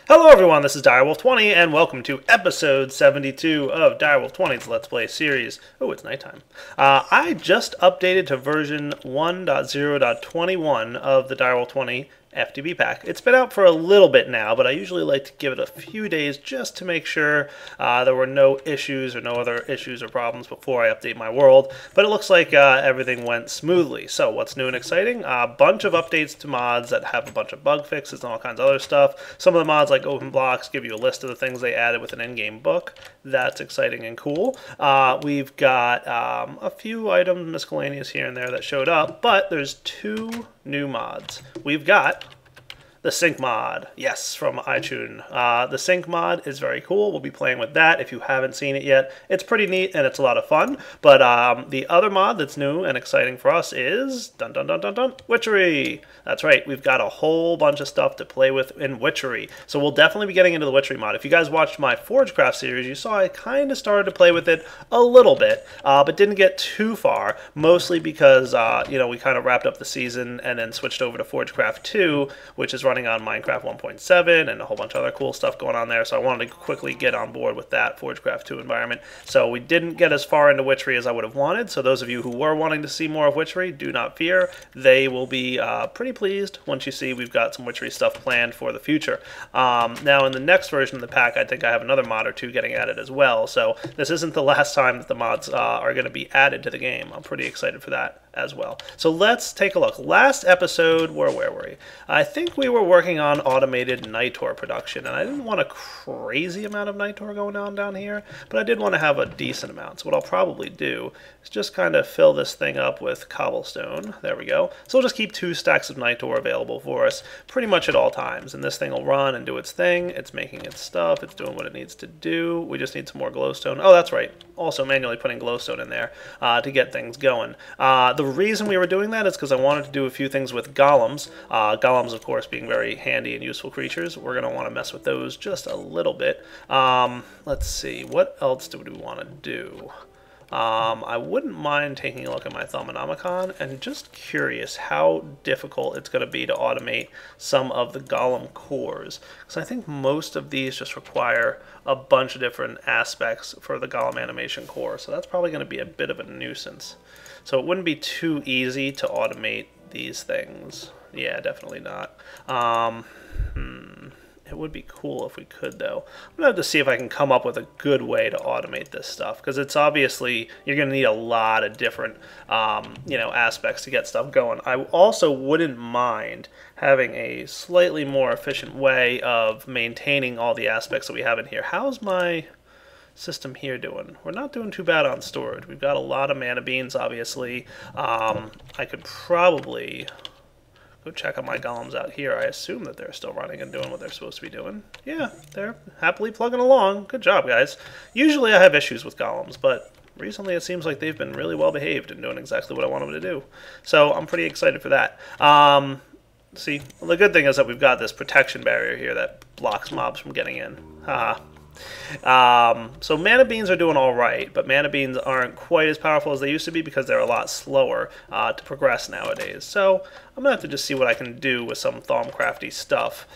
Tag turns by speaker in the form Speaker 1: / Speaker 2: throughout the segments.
Speaker 1: Hello everyone, this is Direwolf20 and welcome to episode 72 of Direwolf20's Let's Play series. Oh, it's nighttime. I just updated to version 1.0.21 of the Direwolf20 FTB pack. It's been out for a little bit now, but I usually like to give it a few days just to make sure there were no issues or no other issues or problems before I update my world. But it looks like everything went smoothly. So what's new and exciting? A bunch of updates to mods that have a bunch of bug fixes and all kinds of other stuff. Some of the mods like Open Blocks give you a list of the things they added with an in-game book. That's exciting and cool. We've got a few items miscellaneous here and there that showed up, but there's two new mods. We've got the sync mod, yes, from iTunes. The sync mod is very cool. We'll be playing with that. If you haven't seen it yet, it's pretty neat and it's a lot of fun. But the other mod that's new and exciting for us is dun dun dun dun dun Witchery. That's right. We've got a whole bunch of stuff to play with in Witchery. So we'll definitely be getting into the Witchery mod. If you guys watched my Forgecraft series, you saw I kind of started to play with it a little bit, but didn't get too far. Mostly because we kind of wrapped up the season and then switched over to Forgecraft 2, which is running on Minecraft 1.7 and a whole bunch of other cool stuff going on there, so I wanted to quickly get on board with that Forgecraft 2 environment. So we didn't get as far into Witchery as I would have wanted, so those of you who were wanting to see more of Witchery, do not fear. They will be pretty pleased once you see we've got some Witchery stuff planned for the future. Now in the next version of the pack, I think I have another mod or two getting added as well, so this isn't the last time that the mods are going to be added to the game. I'm pretty excited for that as well. So let's take a look. Last episode, where were we? I think we were working on automated night tour production, and I didn't want a crazy amount of night tour going on down here, but I did want to have a decent amount. So what I'll probably do is just kind of fill this thing up with cobblestone. There we go. So we'll just keep 2 stacks of night tour available for us pretty much at all times, and this thing will run and do its thing. It's making its stuff. It's doing what it needs to do. We just need some more glowstone. Oh, that's right. Also manually putting glowstone in there to get things going. The reason we were doing that is because I wanted to do a few things with golems. Golems, of course, being very handy and useful creatures. We're going to want to mess with those just a little bit. Let's see. What else do we want to do? I wouldn't mind taking a look at my Thaumonomicon and just curious how difficult it's going to be to automate some of the golem cores. Because I think most of these just require a bunch of different aspects for the golem animation core. So that's probably going to be a bit of a nuisance. So it wouldn't be too easy to automate these things. Yeah, definitely not. It would be cool if we could, though. I'm going to have to see if I can come up with a good way to automate this stuff, because it's obviously, you're going to need a lot of different, aspects to get stuff going. I also wouldn't mind having a slightly more efficient way of maintaining all the aspects that we have in here. How's my system here doing? We're not doing too bad on storage. We've got a lot of mana beans, obviously. I could probably go check on my golems out here. I assume that they're still running and doing what they're supposed to be doing. Yeah, they're happily plugging along. Good job, guys. Usually I have issues with golems, but recently it seems like they've been really well behaved and doing exactly what I want them to do. So I'm pretty excited for that. See, well, the good thing is that we've got this protection barrier here that blocks mobs from getting in. Haha. So mana beans are doing all right, but mana beans aren't quite as powerful as they used to be because they're a lot slower to progress nowadays. So I'm gonna have to just see what I can do with some Thaumcrafty stuff,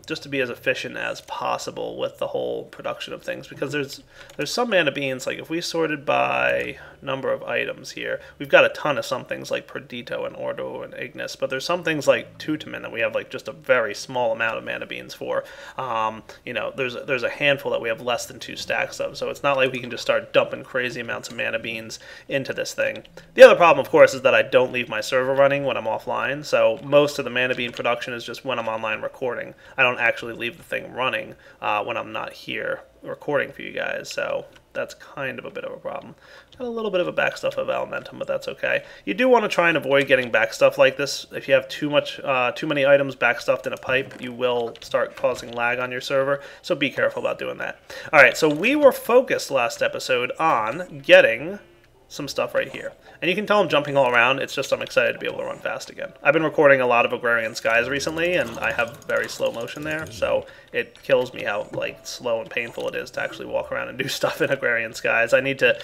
Speaker 1: just to be as efficient as possible with the whole production of things. Because there's some mana beans, like if we sorted by number of items here, we've got a ton of some things like Perdito and Ordo and Ignis, but there's some things like Tutamin that we have like just a very small amount of mana beans for. There's a handful that we have less than 2 stacks of, so it's not like we can just start dumping crazy amounts of mana beans into this thing. The other problem, of course, is that I don't leave my server running when I'm offline, so most of the mana bean production is just when I'm online recording. I don't actually leave the thing running when I'm not here recording for you guys, so that's kind of a bit of a problem. Got a little bit of a back stuff of Elementum, but that's okay. You do want to try and avoid getting back stuff like this. If you have too many items backstuffed in a pipe, you will start causing lag on your server, so be careful about doing that. Alright, so we were focused last episode on getting some stuff right here. And you can tell I'm jumping all around, it's just I'm excited to be able to run fast again. I've been recording a lot of Agrarian Skies recently, and I have very slow motion there, so it kills me how slow and painful it is to actually walk around and do stuff in Agrarian Skies. I need to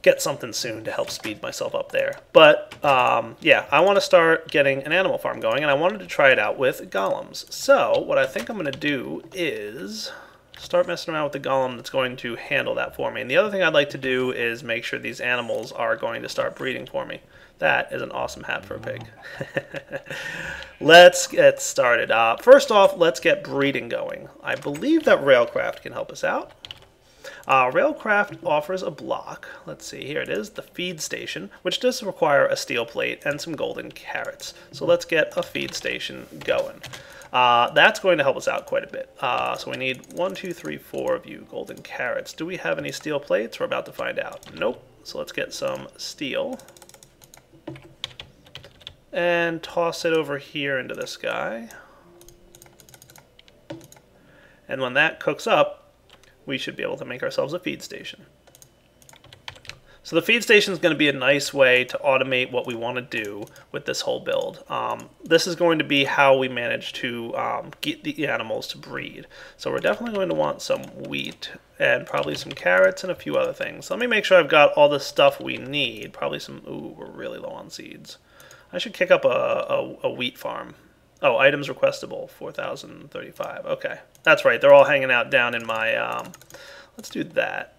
Speaker 1: get something soon to help speed myself up there. But yeah, I want to start getting an animal farm going, and I wanted to try it out with golems. So what I think I'm going to do is start messing around with the golem that's going to handle that for me. And the other thing I'd like to do is make sure these animals are going to start breeding for me. That is an awesome hat for a pig. Let's get started. First off, let's get breeding going. I believe that Railcraft can help us out. Railcraft offers a block. Let's see, here it is, the feed station, which does require a steel plate and some golden carrots. So let's get a feed station going. That's going to help us out quite a bit. So we need 1, 2, 3, 4 of you golden carrots. Do we have any steel plates? We're about to find out. Nope. So let's get some steel and toss it over here into this guy. And when that cooks up, we should be able to make ourselves a feed station. So the feed station is going to be a nice way to automate what we want to do with this whole build. This is going to be how we manage to get the animals to breed. So we're definitely going to want some wheat and probably some carrots and a few other things. So let me make sure I've got all the stuff we need. Probably some, ooh, we're really low on seeds. I should kick up a wheat farm. Oh, items requestable, 4,035. Okay, that's right. They're all hanging out down in my. Let's do that.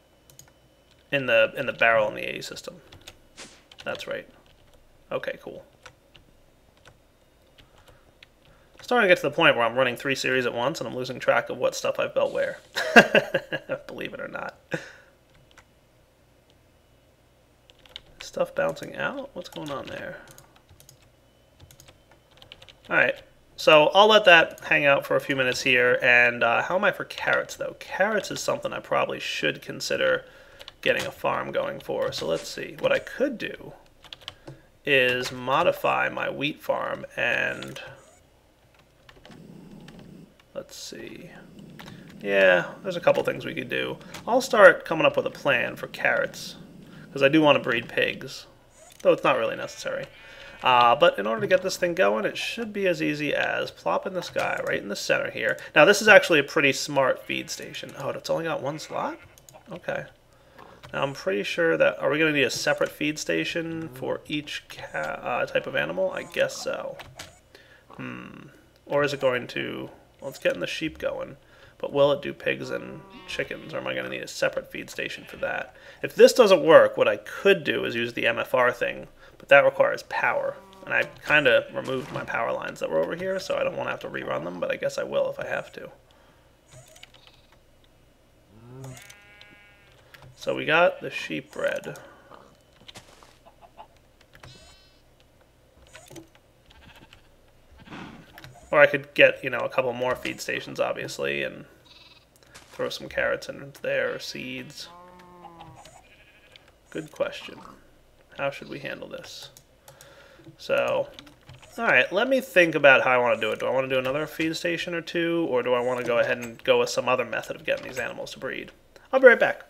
Speaker 1: In the barrel in the A system. That's right. Okay, cool. Starting to get to the point where I'm running 3 series at once and I'm losing track of what stuff I've built where. Believe it or not. Stuff bouncing out? What's going on there? Alright. So I'll let that hang out for a few minutes here. And how am I for carrots, though? Carrots is something I probably should consider getting a farm going for. So let's see. What I could do is modify my wheat farm and let's see. Yeah, there's a couple things we could do. I'll start coming up with a plan for carrots because I do want to breed pigs, though it's not really necessary. But in order to get this thing going, it should be as easy as plopping this guy right in the center here. Now, this is actually a pretty smart feed station. Oh, it's only got 1 slot? Okay. Now, I'm pretty sure that... Are we going to need a separate feed station for each type of animal? I guess so. Or is it going to... Well, it's getting the sheep going. But will it do pigs and chickens? Or am I going to need a separate feed station for that? If this doesn't work, what I could do is use the MFR thing. But that requires power. And I kind of removed my power lines that were over here, so I don't want to have to rerun them. But I guess I will if I have to. So we got the sheep bread. Or I could get, a couple more feed stations, obviously, and throw some carrots in there, or seeds. Good question. How should we handle this? So, alright, let me think about how I want to do it. Do I want to do another feed station or 2, or do I want to go ahead and go with some other method of getting these animals to breed? I'll be right back.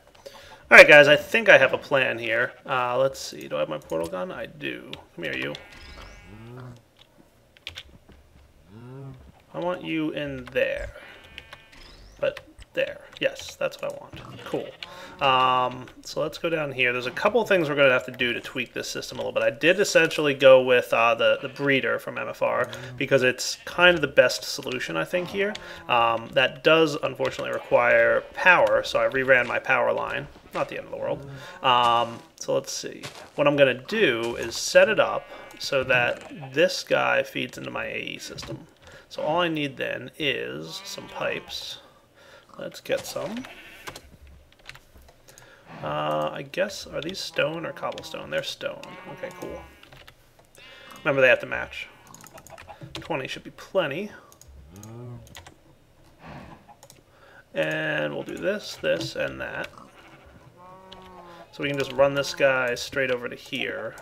Speaker 1: Alright guys, I think I have a plan here. Let's see, do I have my portal gun? I do. Come here, you. I want you in there. But there. Yes, that's what I want. Cool. So let's go down here. There's a couple things we're going to have to do to tweak this system a little bit. I did essentially go with the breeder from MFR because it's kind of the best solution, I think, here. That does, unfortunately, require power, so I reran my power line. Not the end of the world. So let's see. What I'm going to do is set it up so that this guy feeds into my AE system. So all I need then is some pipes. Let's get some. I guess, are these stone or cobblestone? They're stone. Okay, cool. Remember, they have to match. 20 should be plenty. And we'll do this, this, and that. So we can just run this guy straight over to here.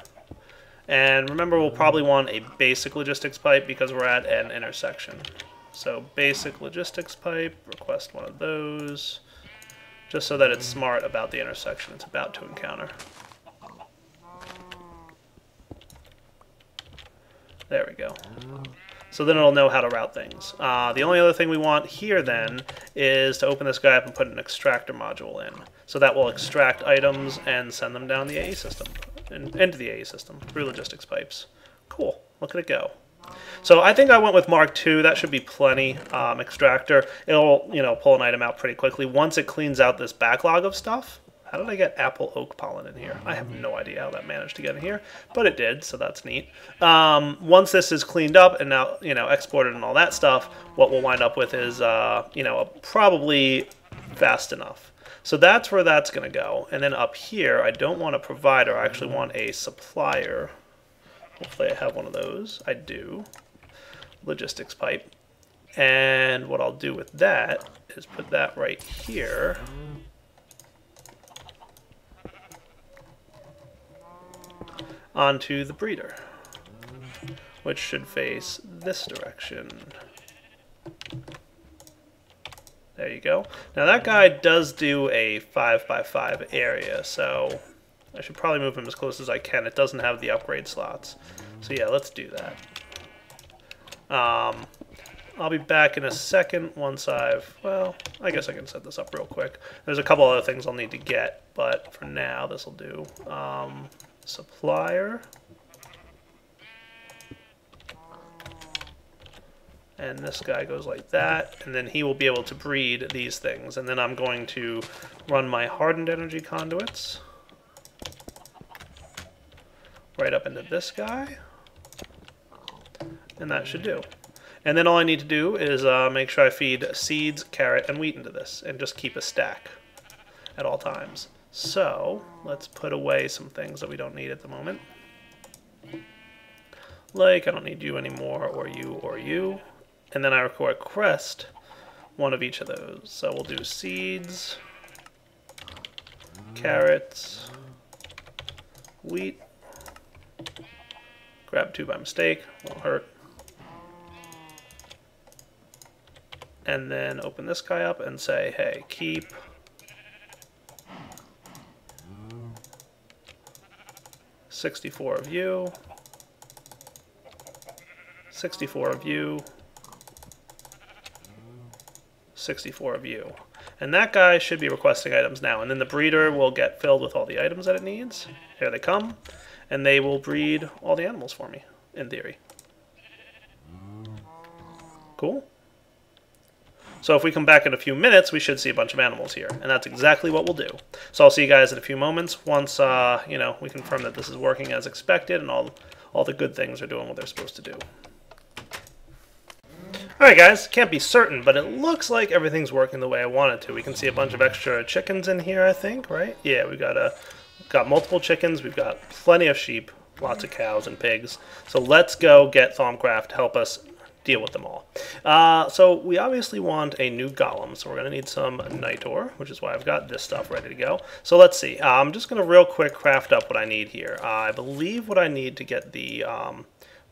Speaker 1: And remember, we'll probably want a basic logistics pipe because we're at an intersection. So basic logistics pipe, request one of those, just so that it's smart about the intersection it's about to encounter. There we go. So then it'll know how to route things. The only other thing we want here then is to open this guy up and put an extractor module in. So that will extract items and send them down the AE system, into the AE system through logistics pipes. Cool, look at it go. So I think I went with Mark II. That should be plenty. Extractor, it'll pull an item out pretty quickly once it cleans out this backlog of stuff. How did I get apple oak pollen in here? I have no idea how that managed to get in here, but it did, so that's neat. Once this is cleaned up and now exported and all that stuff, what we'll wind up with is probably fast enough. So that's where that's going to go. And then up here, I don't want a provider. I actually want a supplier. Hopefully I have one of those. I do. Logistics pipe. And what I'll do with that is put that right here. Onto the breeder, which should face this direction. There you go. Now that guy does do a 5x5 area, so I should probably move him as close as I can. It doesn't have the upgrade slots. So yeah, let's do that. I'll be back in a second once well, I guess I can set this up real quick. There's a couple other things I'll need to get, but for now, this will do. Supplier. And this guy goes like that, and then he will be able to breed these things. And then I'm going to run my hardened energy conduits right up into this guy, and that should do. And then all I need to do is make sure I feed seeds, carrot, and wheat into this, and just keep a stack at all times. So let's put away some things that we don't need at the moment. Like, I don't need you anymore, or you, or you. And then I request one of each of those. So we'll do seeds, carrots, wheat. Grab 2 by mistake, won't hurt. And then open this guy up and say, hey, keep 64 of you, 64 of you, 64 of you. And that guy should be requesting items now. And then the breeder will get filled with all the items that it needs. Here they come. And they will breed all the animals for me, in theory. Cool. So if we come back in a few minutes, we should see a bunch of animals here. And that's exactly what we'll do. So I'll see you guys in a few moments once we confirm that this is working as expected and all the good things are doing what they're supposed to do. Alright guys, can't be certain, but it looks like everything's working the way I want it to. We can see a bunch of extra chickens in here, I think, right? Yeah, we've got multiple chickens, we've got plenty of sheep, lots of cows and pigs. So let's go get Thaumcraft to help us deal with them all. So we obviously want a new golem, so we're going to need some night ore, which is why I've got this stuff ready to go. So let's see. I'm just going to real quick craft up what I need here. I believe what I need to get the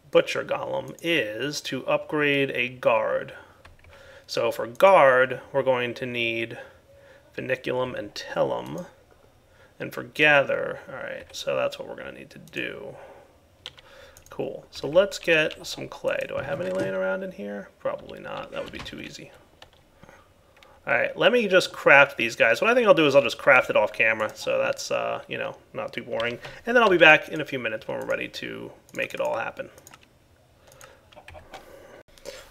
Speaker 1: butcher golem is to upgrade a guard. So for guard, we're going to need Vinculum and Tellum. And for gather, alright, so that's what we're going to need to do. Cool. So let's get some clay. Do I have any laying around in here? Probably not. That would be too easy. Alright, let me just craft these guys. What I think I'll do is I'll just craft it off camera, so that's, not too boring. And then I'll be back in a few minutes when we're ready to make it all happen.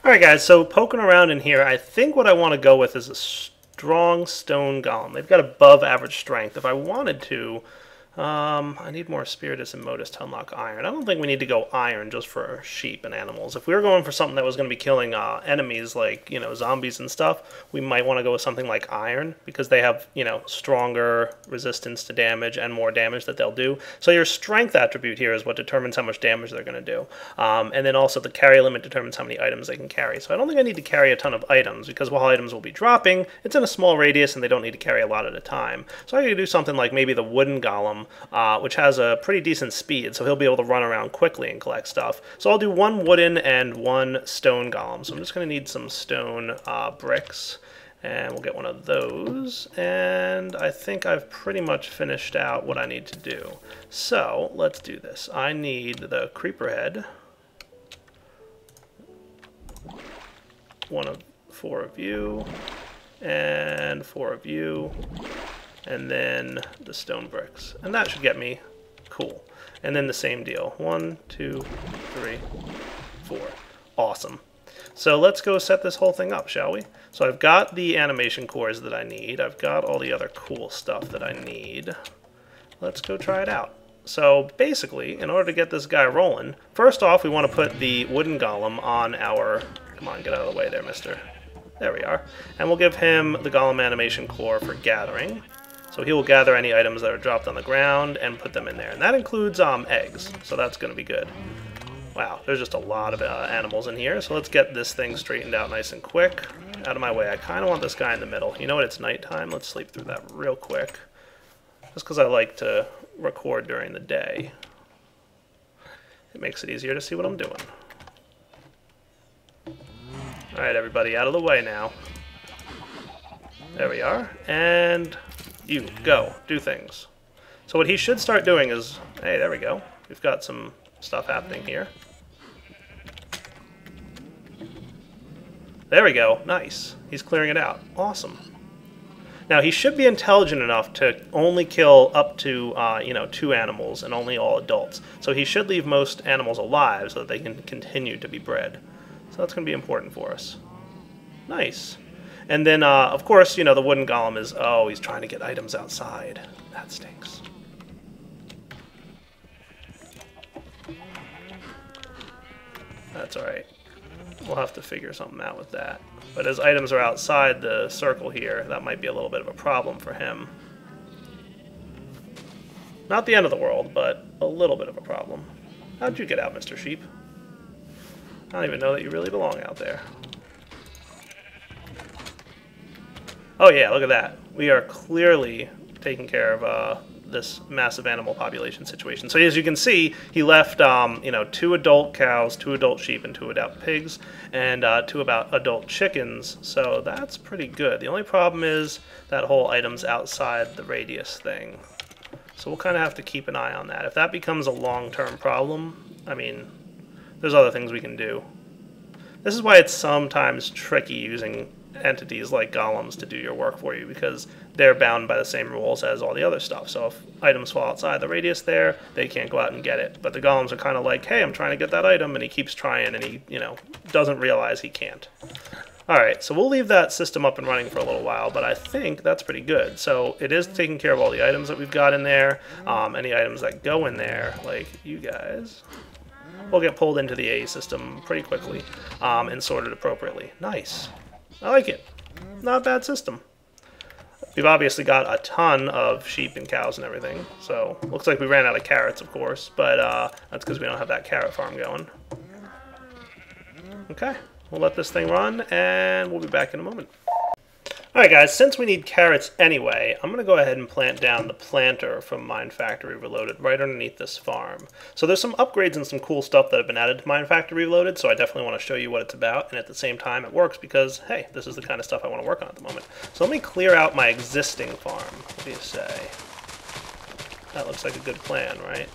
Speaker 1: Alright guys, so poking around in here, I think what I want to go with is a strong stone golem. They've got above average strength. If I wanted to, I need more spiritus and modus to unlock iron. I don't think we need to go iron just for sheep and animals. If we were going for something that was going to be killing enemies like, zombies and stuff, we might want to go with something like iron because they have, stronger resistance to damage and more damage that they'll do. So your strength attribute here is what determines how much damage they're going to do. And then also the carry limit determines how many items they can carry. So I don't think I need to carry a ton of items because while items will be dropping, it's in a small radius and they don't need to carry a lot at a time. So I could do something like maybe the wooden golem, which has a pretty decent speed, so he'll be able to run around quickly and collect stuff. So I'll do one wooden and one stone golem. So I'm just going to need some stone bricks, and we'll get one of those. And I think I've pretty much finished out what I need to do. So let's do this. I need the creeper head. 4 of you, and 4 of you, and then the stone bricks. And that should get me. Cool. And then the same deal. 1, 2, 3, 4. Awesome. So let's go set this whole thing up, shall we? So I've got the animation cores that I need. I've got all the other cool stuff that I need. Let's go try it out. So basically, in order to get this guy rolling, first off, we want to put the wooden golem on our... Come on, get out of the way there, mister. There we are. And we'll give him the golem animation core for gathering. So he will gather any items that are dropped on the ground and put them in there. And that includes eggs, so that's going to be good. Wow, there's just a lot of animals in here. So let's get this thing straightened out nice and quick. Out of my way. I kind of want this guy in the middle. You know what? It's nighttime. Let's sleep through that real quick. Just because I like to record during the day. It makes it easier to see what I'm doing. Alright, everybody, out of the way now. There we are. And you, go. Do things. So what he should start doing is... Hey, there we go. We've got some stuff happening here. There we go. Nice. He's clearing it out. Awesome. Now, he should be intelligent enough to only kill up to, 2 animals and only all adults. So he should leave most animals alive so that they can continue to be bred. So that's going to be important for us. Nice. And then, of course, the wooden golem is, oh, he's trying to get items outside. That stinks. That's alright. We'll have to figure something out with that. But as items are outside the circle here, that might be a little bit of a problem for him. Not the end of the world, but a little bit of a problem. How'd you get out, Mr. Sheep? I don't even know that you really belong out there. Oh yeah, look at that. We are clearly taking care of this massive animal population situation. So as you can see, he left 2 adult cows, 2 adult sheep, and 2 adult pigs, and 2 adult chickens. So that's pretty good. The only problem is that whole items outside the radius thing. So we'll kind of have to keep an eye on that. If that becomes a long-term problem, I mean, there's other things we can do. This is why it's sometimes tricky using entities like golems to do your work for you, because they're bound by the same rules as all the other stuff. So if items fall outside the radius there, they can't go out and get it. But the golems are kind of like, hey, I'm trying to get that item, and he keeps trying, and he, doesn't realize he can't. Alright, so we'll leave that system up and running for a little while, but I think that's pretty good. So it is taking care of all the items that we've got in there. Any items that go in there, like you guys, will get pulled into the A system pretty quickly and sorted appropriately. Nice. I like it. Not a bad system. We've obviously got a ton of sheep and cows and everything, so looks like we ran out of carrots, of course, but that's because we don't have that carrot farm going. Okay, we'll let this thing run, and we'll be back in a moment. Alright guys, since we need carrots anyway, I'm going to go ahead and plant down the planter from Mine Factory Reloaded right underneath this farm. So there's some upgrades and some cool stuff that have been added to Mine Factory Reloaded, so I definitely want to show you what it's about, and at the same time it works because, hey, this is the kind of stuff I want to work on at the moment. So let me clear out my existing farm. What do you say? That looks like a good plan, right?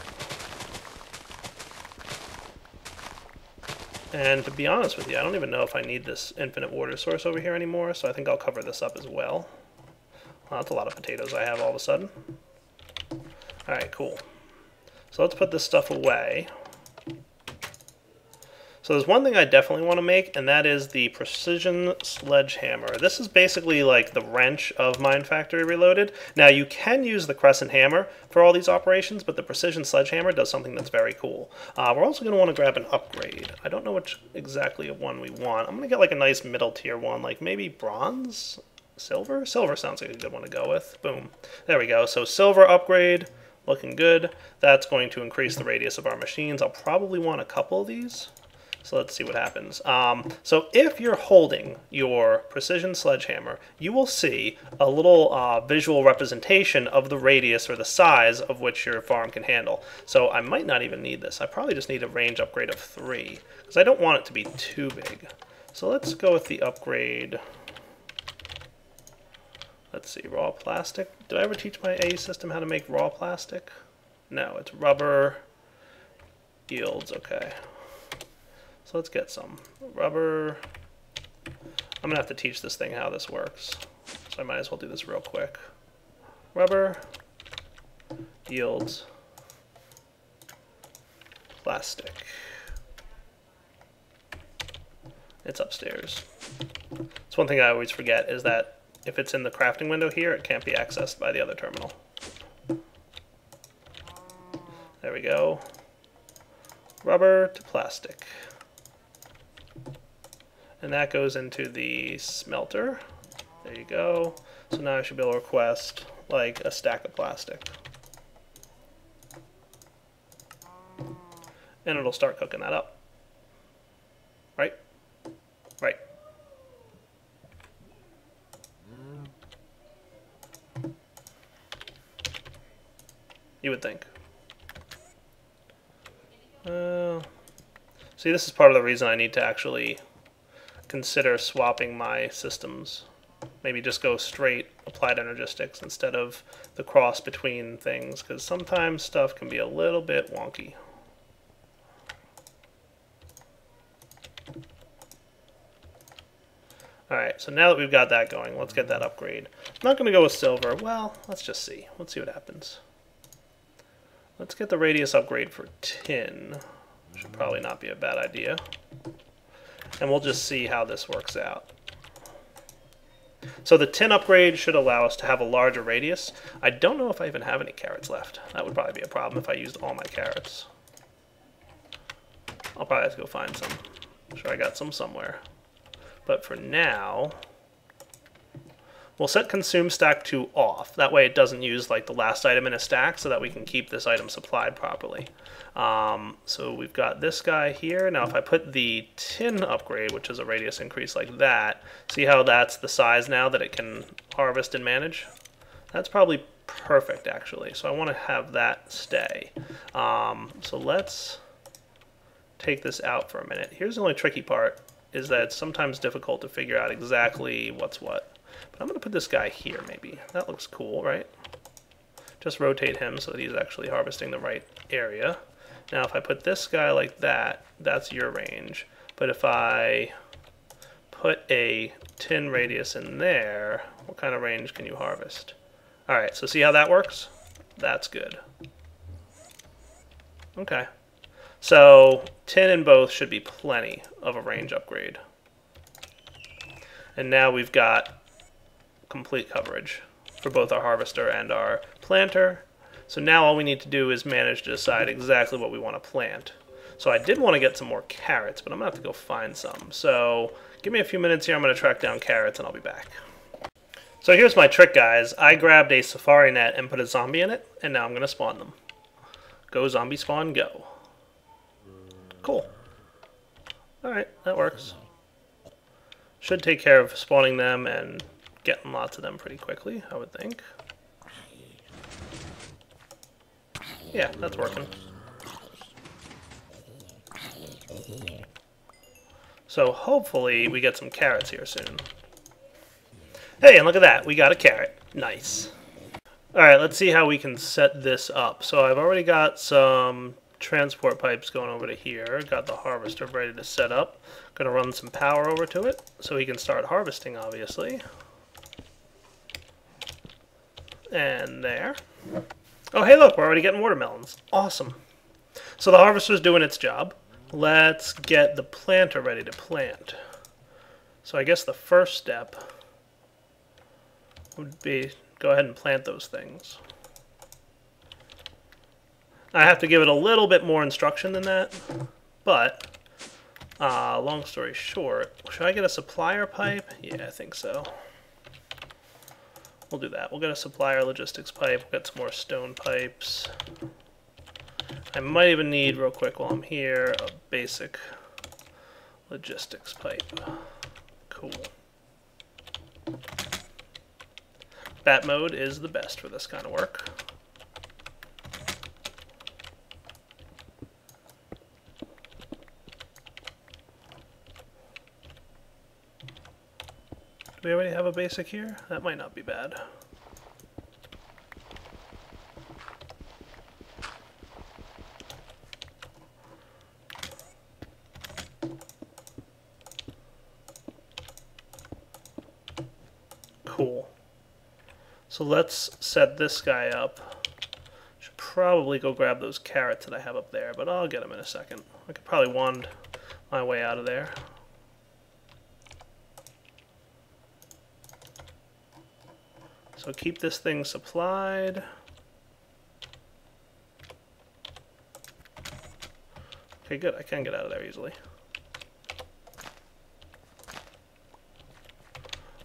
Speaker 1: And to be honest with you, I don't even know if I need this infinite water source over here anymore, so I think I'll cover this up as well. Well, that's a lot of potatoes I have all of a sudden. Alright, cool. So let's put this stuff away. So there's one thing I definitely want to make, and that is the precision sledgehammer. This is basically like the wrench of Mine Factory Reloaded. Now you can use the crescent hammer for all these operations, but the precision sledgehammer does something that's very cool. We're also going to want to grab an upgrade. I don't know which exactly one we want. I'm going to get like a nice middle tier one, like maybe bronze? Silver? Silver sounds like a good one to go with. Boom. There we go. So silver upgrade, looking good. That's going to increase the radius of our machines. I'll probably want a couple of these. So let's see what happens. So if you're holding your precision sledgehammer, you will see a little visual representation of the radius or the size of which your farm can handle. So I might not even need this. I probably just need a range upgrade of 3, because I don't want it to be too big. So let's go with the upgrade. Let's see, raw plastic. Did I ever teach my A system how to make raw plastic? No, it's rubber yields, okay. So let's get some rubber I'm going to have to teach this thing how this works. So I might as well do this real quick. Rubber yields plastic. It's upstairs. It's one thing I always forget is that if it's in the crafting window here, it can't be accessed by the other terminal. There we go. Rubber to plastic. And that goes into the smelter. There you go. So now I should be able to request like a stack of plastic. And it'll start cooking that up. Right? Right. You would think. See, this is part of the reason I need to actually consider swapping my systems. Maybe just go straight applied energistics instead of the cross between things, because sometimes stuff can be a little bit wonky. Alright, so now that we've got that going, let's get that upgrade. I'm not going to go with silver. Well, let's just see. Let's see what happens. Let's get the radius upgrade for tin. Should probably not be a bad idea. And we'll just see how this works out. So the tin upgrade should allow us to have a larger radius. I don't know if I even have any carrots left. That would probably be a problem if I used all my carrots. I'll probably have to go find some. I'm sure I got some somewhere. But for now, we'll set consume stack to off. That way it doesn't use like the last item in a stack so that we can keep this item supplied properly. So we've got this guy here. Now if I put the tin upgrade, which is a radius increase like that, see how that's the size now that it can harvest and manage? That's probably perfect actually. So I want to have that stay. So let's take this out for a minute. Here's the only tricky part, is that it's sometimes difficult to figure out exactly what's what. But I'm going to put this guy here maybe. That looks cool, right? Just rotate him so that he's actually harvesting the right area. Now if I put this guy like that, that's your range. But if I put a tin radius in there, what kind of range can you harvest? Alright, so see how that works? That's good. Okay. So 10 in both should be plenty of a range upgrade. And now we've got complete coverage for both our harvester and our planter. So now all we need to do is manage to decide exactly what we want to plant. So I did want to get some more carrots, but I'm going to have to go find some. So give me a few minutes here. I'm going to track down carrots and I'll be back. So here's my trick, guys. I grabbed a safari net and put a zombie in it, and now I'm going to spawn them. Go zombie spawn, go. Cool. Alright, that works. Should take care of spawning them and getting lots of them pretty quickly, I would think. Yeah, that's working. So hopefully we get some carrots here soon. Hey, and look at that, we got a carrot. Nice. Alright, let's see how we can set this up. So I've already got some transport pipes going over to here. Got the harvester ready to set up. Gonna run some power over to it so he can start harvesting, obviously. And there. Oh, hey, look, we're already getting watermelons. Awesome. So the harvester's doing its job. Let's get the planter ready to plant. So I guess the first step would be go ahead and plant those things. I have to give it a little bit more instruction than that, but long story short, should I get a supplier pipe? Yeah, I think so. We'll do that. We'll get a supplier logistics pipe. We'll get some more stone pipes. I might even need, real quick while I'm here, a basic logistics pipe. Cool. Bat mode is the best for this kind of work. Do we already have a basic here? That might not be bad. Cool. So let's set this guy up. Should probably go grab those carrots that I have up there, but I'll get them in a second. I could probably wand my way out of there. So keep this thing supplied. Okay, good. I can get out of there easily.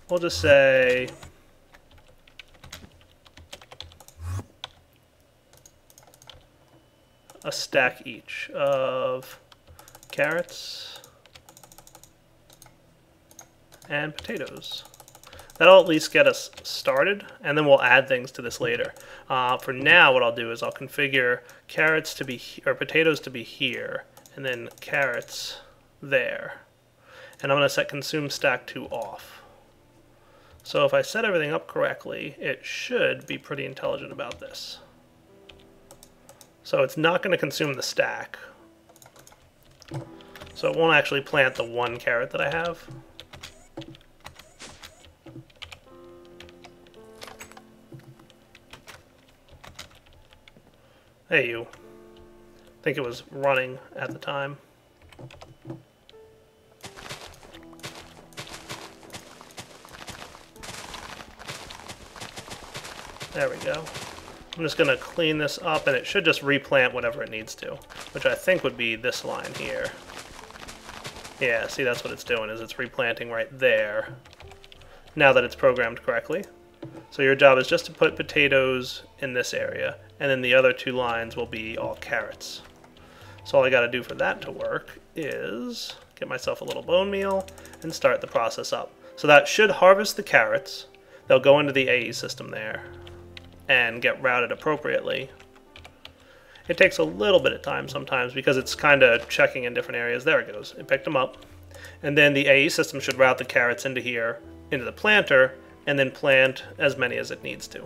Speaker 1: We'll just say a stack each of carrots and potatoes. That'll at least get us started, and then we'll add things to this later. For now, what I'll do is I'll configure carrots to be or potatoes to be here, and then carrots there. And I'm going to set consume stack to off. So if I set everything up correctly, it should be pretty intelligent about this. So it's not going to consume the stack. So it won't actually plant the one carrot that I have. Hey, you. I think it was running at the time. There we go. I'm just going to clean this up, and it should just replant whatever it needs to, which I think would be this line here. Yeah, see, that's what it's doing, is it's replanting right there, now that it's programmed correctly. So your job is just to put potatoes in this area, and then the other two lines will be all carrots. So all I got to do for that to work is get myself a little bone meal and start the process up. So that should harvest the carrots. They'll go into the AE system there and get routed appropriately. It takes a little bit of time sometimes because it's kind of checking in different areas. There it goes. It picked them up. And then the AE system should route the carrots into here, into the planter, and then plant as many as it needs to.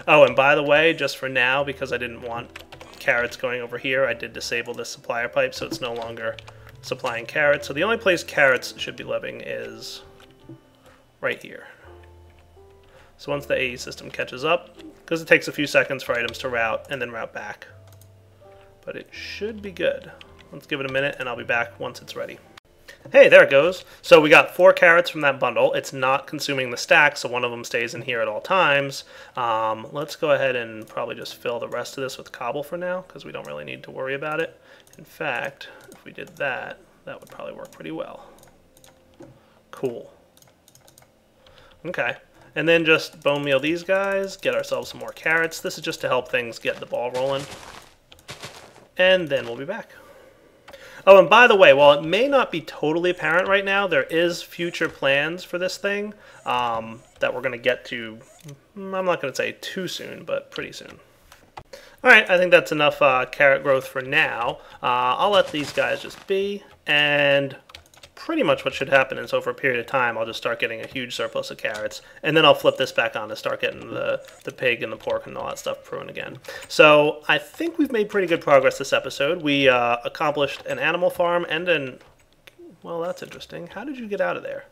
Speaker 1: Oh, and by the way, just for now, because I didn't want carrots going over here, I did disable this supplier pipe, so it's no longer supplying carrots. So the only place carrots should be living is right here. So once the AE system catches up, because it takes a few seconds for items to route and then route back. But it should be good. Let's give it a minute and I'll be back once it's ready. Hey, there it goes. So we got 4 carrots from that bundle. It's not consuming the stack, so one of them stays in here at all times. Let's go ahead and probably just fill the rest of this with cobble for now, because we don't really need to worry about it. In fact, if we did that, that would probably work pretty well. Cool. Okay. And then just bone meal these guys, get ourselves some more carrots. This is just to help things get the ball rolling. And then we'll be back. Oh, and by the way, while it may not be totally apparent right now, there is future plans for this thing that we're going to get to, I'm not going to say too soon, but pretty soon. Alright, I think that's enough carrot growth for now. I'll let these guys just be, and pretty much what should happen is over a period of time I'll just start getting a huge surplus of carrots, and then I'll flip this back on and start getting the pig and the pork and all that stuff pruned again. So I think we've made pretty good progress this episode. We accomplished an animal farm and an... Well, that's interesting. How did you get out of there?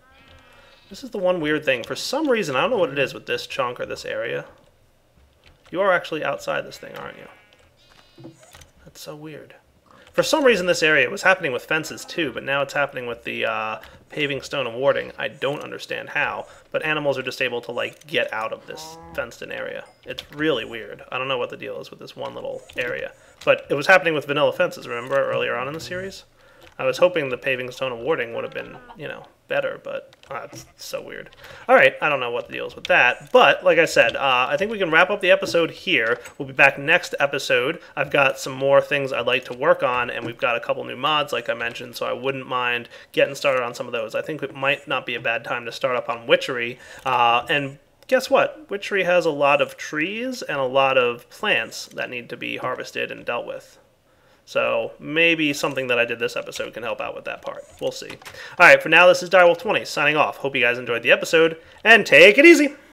Speaker 1: This is the one weird thing. For some reason, I don't know what it is with this chunk or this area. You are actually outside this thing, aren't you? That's so weird. For some reason, this area was happening with fences too, but now it's happening with the paving, stone, and warding. I don't understand how, but animals are just able to like get out of this fenced-in area. It's really weird. I don't know what the deal is with this one little area, but it was happening with vanilla fences. Remember earlier on in the series? I was hoping the paving, stone, and warding would have been, you know, better, but it's so weird. Alright, I don't know what the deal is with that, but like I said, I think we can wrap up the episode here. We'll be back next episode. I've got some more things I'd like to work on, and we've got a couple new mods, like I mentioned, so I wouldn't mind getting started on some of those. I think it might not be a bad time to start up on witchery, and guess what? Witchery has a lot of trees and a lot of plants that need to be harvested and dealt with. So maybe something that I did this episode can help out with that part. We'll see. Alright, for now, this is Direwolf20 signing off. Hope you guys enjoyed the episode, and take it easy!